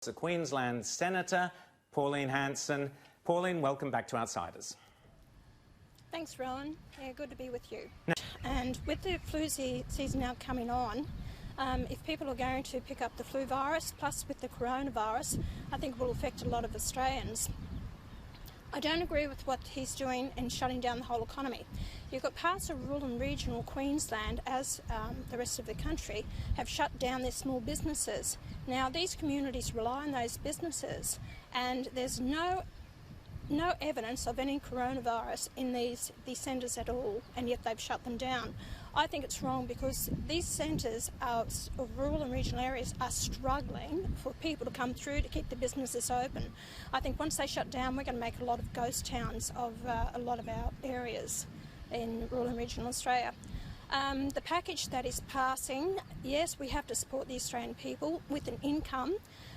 The Queensland Senator, Pauline Hanson. Pauline, welcome back to Outsiders. Thanks, Rowan. Yeah, good to be with you. And with the flu season now coming on, if people are going to pick up the flu virus, plus with the coronavirus, I think it will affect a lot of Australians. I don't agree with what he's doing in shutting down the whole economy. You've got parts of rural and regional Queensland, as the rest of the country, have shut down their small businesses. Now, these communities rely on those businesses, and there's no evidence of any coronavirus in these centres at all, and yet they've shut them down. I think it's wrong because these centres of rural and regional areas are struggling for people to come through to keep the businesses open. I think once they shut down, we're going to make a lot of ghost towns of a lot of our areas in rural and regional Australia. The package that is passing, yes, we have to support the Australian people with an income,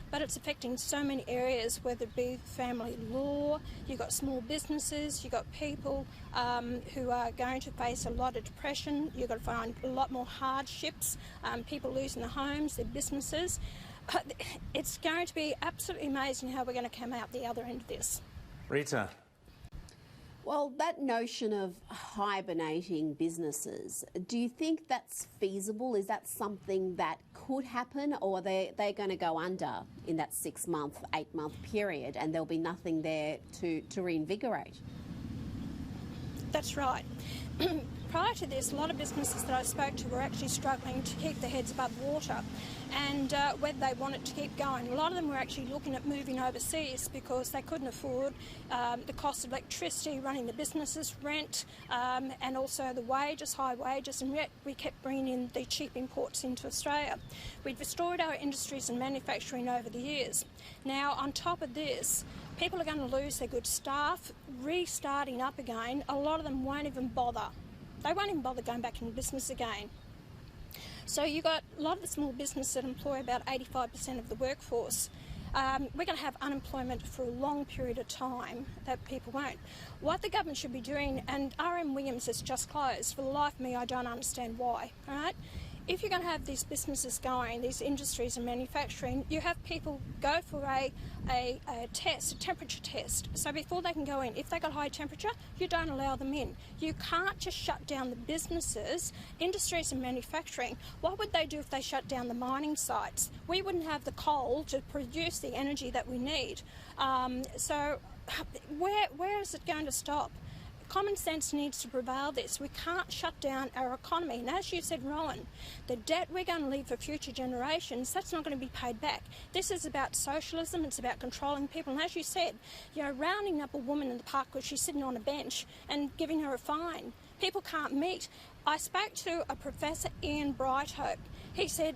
but it's affecting so many areas, whether it be family law, you've got small businesses, you've got people who are going to face a lot of depression, you've got to find a lot more hardships, people losing their homes, their businesses. It's going to be absolutely amazing how we're going to come out the other end of this. Rita. Well, that notion of hibernating businesses, do you think that's feasible? Is that something that could happen, or are they going to go under in that 6-month, 8-month period and there'll be nothing there to reinvigorate? That's right. Prior to this, a lot of businesses that I spoke to were actually struggling to keep their heads above water, and whether they wanted to keep going. A lot of them were actually looking at moving overseas because they couldn't afford the cost of electricity, running the businesses, rent, and also the wages, high wages, and yet we kept bringing in the cheap imports into Australia. We've destroyed our industries and manufacturing over the years. Now, on top of this, people are going to lose their good staff, restarting up again. A lot of them won't even bother. They won't even bother going back into business again. So you've got a lot of the small businesses that employ about 85% of the workforce. We're going to have unemployment for a long period of time that people won't. What the government should be doing, and RM Williams has just closed, for the life of me I don't understand why, all right? If you're going to have these businesses going, these industries and manufacturing, you have people go for a test, a temperature test. So before they can go in, if they got high temperature, you don't allow them in. You can't just shut down the businesses, industries and manufacturing. What would they do if they shut down the mining sites? We wouldn't have the coal to produce the energy that we need. So where is it going to stop? Common sense needs to prevail this. We can't shut down our economy. And as you said, Rowan, the debt we're going to leave for future generations, that's not going to be paid back. This is about socialism. It's about controlling people. And as you said, rounding up a woman in the park because she's sitting on a bench and giving her a fine. People can't meet. I spoke to a Professor Ian Brighthope. He said,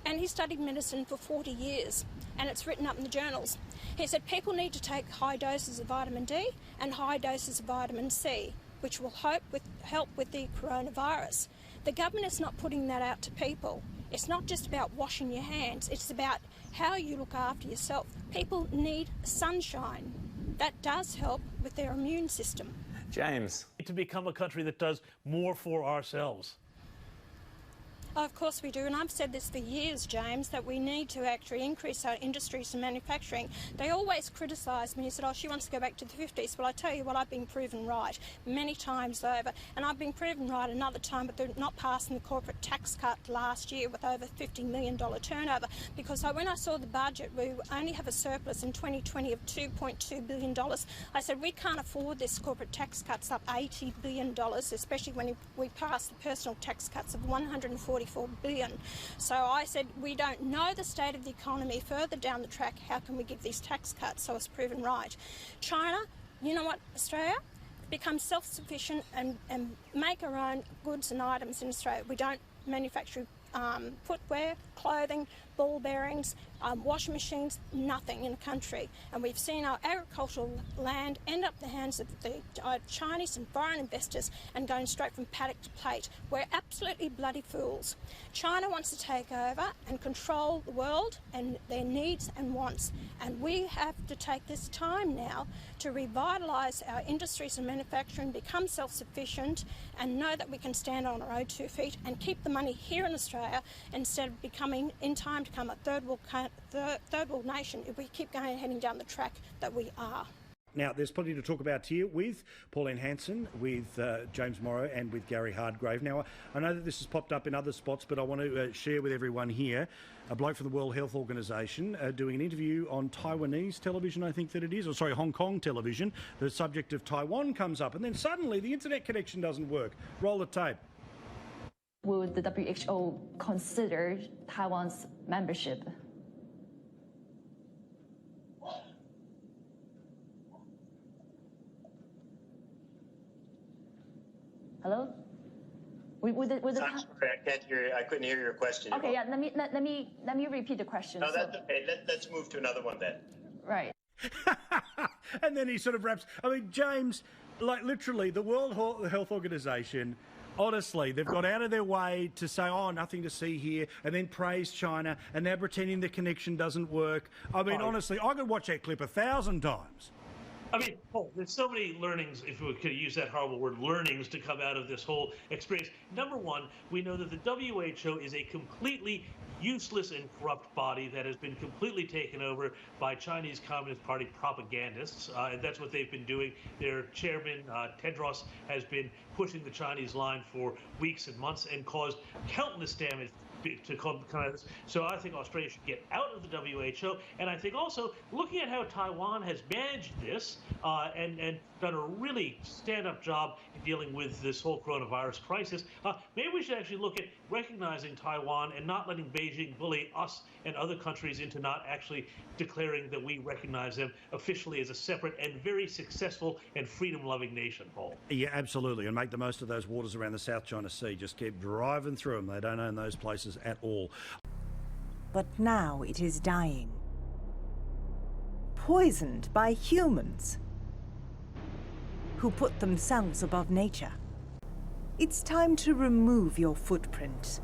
and he studied medicine for 40 years, and it's written up in the journals. He said people need to take high doses of vitamin D and high doses of vitamin C, which will help with the coronavirus. The government is not putting that out to people. It's not just about washing your hands. It's about how you look after yourself. People need sunshine. That does help with their immune system. James. To become a country that does more for ourselves. Of course we do, and I've said this for years, James, that we need to actually increase our industries and manufacturing. They always criticise me and said, oh, she wants to go back to the 50s. Well, I tell you what, I've been proven right many times over, and I've been proven right another time, but they're not passing the corporate tax cut last year with over $50 million turnover, because when I saw the budget, we only have a surplus in 2020 of $2.2 billion. I said, we can't afford this corporate tax cuts up $80 billion, especially when we pass the personal tax cuts of $144 billion. So I said, we don't know the state of the economy further down the track. How can we give these tax cuts? So it's proven right. China, you know what, Australia? Become self-sufficient and make our own goods and items in Australia. We don't manufacture footwear, clothing, ball bearings, washing machines, nothing in the country. And we've seen our agricultural land end up in the hands of the Chinese and foreign investors and going straight from paddock to plate. We're absolutely bloody fools. China wants to take over and control the world and their needs and wants. And we have to take this time now to revitalise our industries and manufacturing, become self-sufficient and know that we can stand on our own 2 feet and keep the money here in Australia instead of becoming, in time, to become a third world third world nation if we keep heading down the track that we are. Now, there's plenty to talk about here with Pauline Hanson, with James Morrow and with Gary Hardgrave. Now, I know that this has popped up in other spots, but I want to share with everyone here a bloke from the World Health Organization doing an interview on Taiwanese television, I think that it is, or sorry, Hong Kong television. The subject of Taiwan comes up, and then suddenly the internet connection doesn't work. Roll the tape. Will the WHO consider Taiwan's membership? Hello? I'm sorry, I can't hear. I couldn't hear your question. Okay, yeah. Let me repeat the question. No, that's okay. Let's move to another one then. Right. And then he sort of wraps. I mean, James, like literally, the World Health Organization. Honestly, they've got out of their way to say, oh, nothing to see here, and then praise China, and now pretending the connection doesn't work. I mean, honestly, I could watch that clip 1,000 times. I mean, Paul, there's so many learnings, if we could use that horrible word, learnings, to come out of this whole experience. Number one, we know that the WHO is a completely useless and corrupt body that has been completely taken over by Chinese Communist Party propagandists, and that's what they've been doing. Their chairman, Tedros, has been pushing the Chinese line for weeks and months and caused countless damage to kind of this. So I think Australia should get out of the WHO, and I think also looking at how Taiwan has managed this and done a really stand-up job in dealing with this whole coronavirus crisis, maybe we should actually look at recognizing Taiwan and not letting Beijing bully us and other countries into not actually declaring that we recognize them officially as a separate and very successful and freedom-loving nation, Paul. Yeah, absolutely, and make the most of those waters around the South China Sea. Just keep driving through them. They don't own those places at all. But now it is dying. Poisoned by humans who put themselves above nature. It's time to remove your footprint.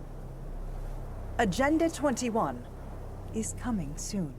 Agenda 21 is coming soon.